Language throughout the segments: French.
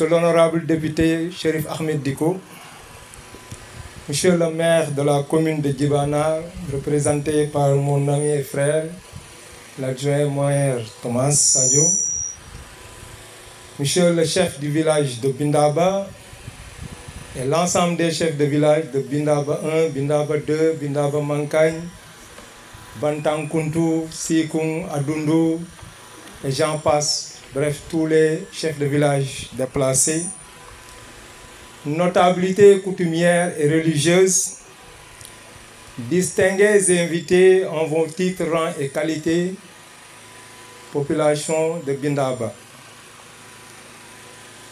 Monsieur l'honorable député Chérif Ahmed Diko, Monsieur le maire de la commune de Djibana, représenté par mon ami et frère, l'adjoint maire Thomas Sadio, Monsieur le chef du village de Bindaba et l'ensemble des chefs de village de Bindaba 1, Bindaba 2, Bindaba Mankagne, Bantankuntu, Sikung, Adundu, et j'en passe, bref, tous les chefs de village déplacés, notabilités coutumières et religieuses, distingués et invités en vos titres, rangs et qualités, population de Bindaba.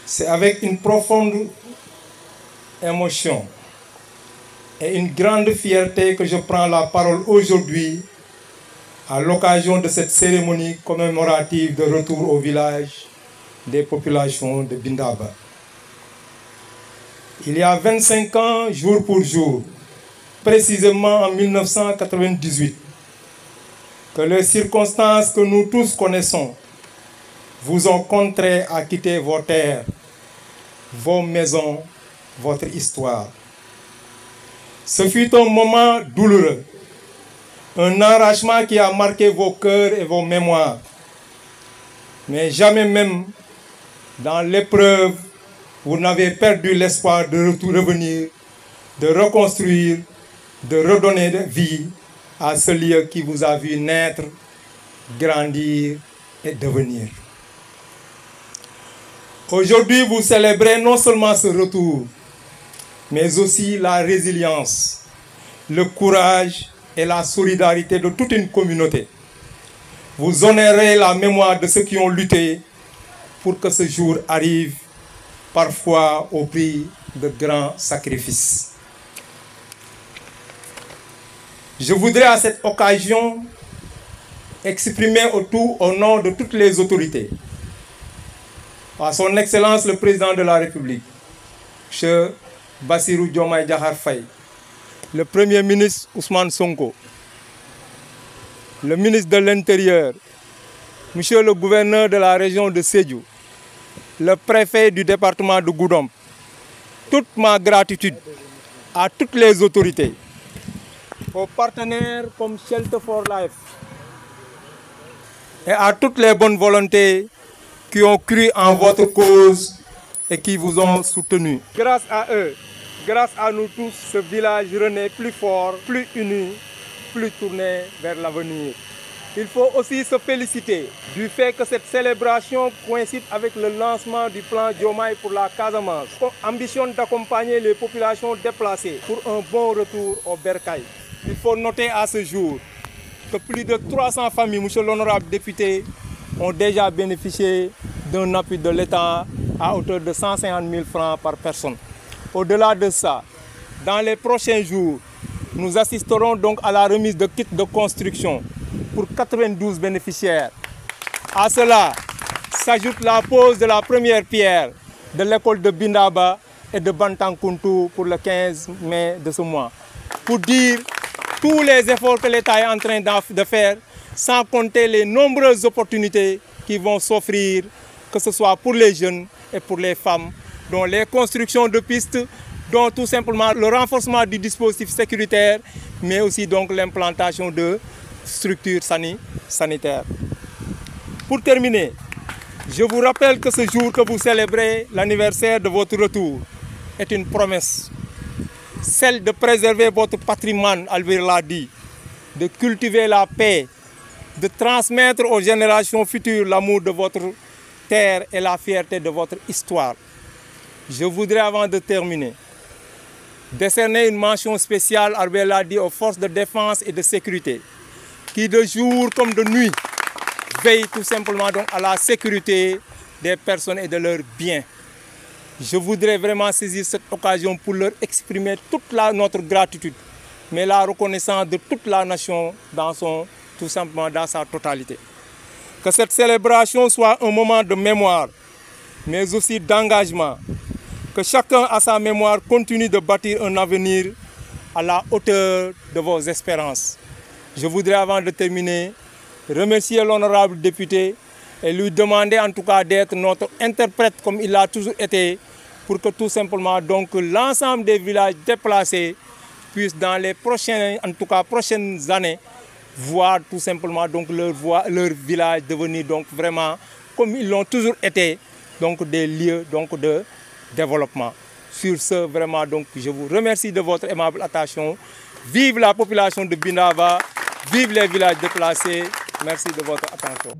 C'est avec une profonde émotion et une grande fierté que je prends la parole aujourd'hui à l'occasion de cette cérémonie commémorative de retour au village des populations de Bindaba. Il y a 25 ans, jour pour jour, précisément en 1998, que les circonstances que nous tous connaissons vous ont contraint à quitter vos terres, vos maisons, votre histoire. Ce fut un moment douloureux, un arrachement qui a marqué vos cœurs et vos mémoires. Mais jamais même dans l'épreuve, vous n'avez perdu l'espoir de revenir, de reconstruire, de redonner vie à ce lieu qui vous a vu naître, grandir et devenir. Aujourd'hui, vous célébrez non seulement ce retour, mais aussi la résilience, le courage et la solidarité de toute une communauté. Vous honorez la mémoire de ceux qui ont lutté pour que ce jour arrive, parfois au prix de grands sacrifices. Je voudrais à cette occasion exprimer au nom de toutes les autorités, à son Excellence le Président de la République, M. Bassirou Diomaye Diakhar Faye, le Premier ministre Ousmane Sonko, le ministre de l'Intérieur, Monsieur le gouverneur de la région de Sédhiou, le préfet du département de Goudomp, toute ma gratitude à toutes les autorités, aux partenaires comme Shelter for Life et à toutes les bonnes volontés qui ont cru en votre cause et qui vous ont soutenu. Grâce à eux, grâce à nous tous, ce village renaît plus fort, plus uni, plus tourné vers l'avenir. Il faut aussi se féliciter du fait que cette célébration coïncide avec le lancement du plan Diomaye pour la Casamance, qui ambitionne d'accompagner les populations déplacées pour un bon retour au bercail. Il faut noter à ce jour que plus de 300 familles, monsieur l'honorable député, ont déjà bénéficié d'un appui de l'État à hauteur de 150 000 francs par personne. Au-delà de ça, dans les prochains jours, nous assisterons donc à la remise de kits de construction pour 92 bénéficiaires. À cela s'ajoute la pose de la première pierre de l'école de Bindaba et de Bantankuntu pour le 15 mai de ce mois. Pour dire tous les efforts que l'État est en train de faire, sans compter les nombreuses opportunités qui vont s'offrir, que ce soit pour les jeunes et pour les femmes, dont les constructions de pistes, dont tout simplement le renforcement du dispositif sécuritaire, mais aussi donc l'implantation de structures sanitaires. Pour terminer, je vous rappelle que ce jour que vous célébrez l'anniversaire de votre retour est une promesse, celle de préserver votre patrimoine, Albert l'a dit, de cultiver la paix, de transmettre aux générations futures l'amour de votre terre et la fierté de votre histoire. Je voudrais, avant de terminer, décerner une mention spéciale, Albert l'a dit, aux forces de défense et de sécurité, qui de jour comme de nuit veillent tout simplement donc à la sécurité des personnes et de leurs biens. Je voudrais vraiment saisir cette occasion pour leur exprimer toute notre gratitude, mais la reconnaissance de toute la nation tout simplement dans sa totalité. Que cette célébration soit un moment de mémoire, mais aussi d'engagement. Que chacun à sa mémoire continue de bâtir un avenir à la hauteur de vos espérances. Je voudrais, avant de terminer, remercier l'honorable député et lui demander en tout cas d'être notre interprète comme il l'a toujours été, pour que tout simplement donc l'ensemble des villages déplacés puissent dans les prochaines années voir tout simplement donc leur village devenir donc vraiment comme ils l'ont toujours été, donc des lieux donc de développement. Sur ce, vraiment donc je vous remercie de votre aimable attention. Vive la population de Bindaba, vive les villages déplacés. Merci de votre attention.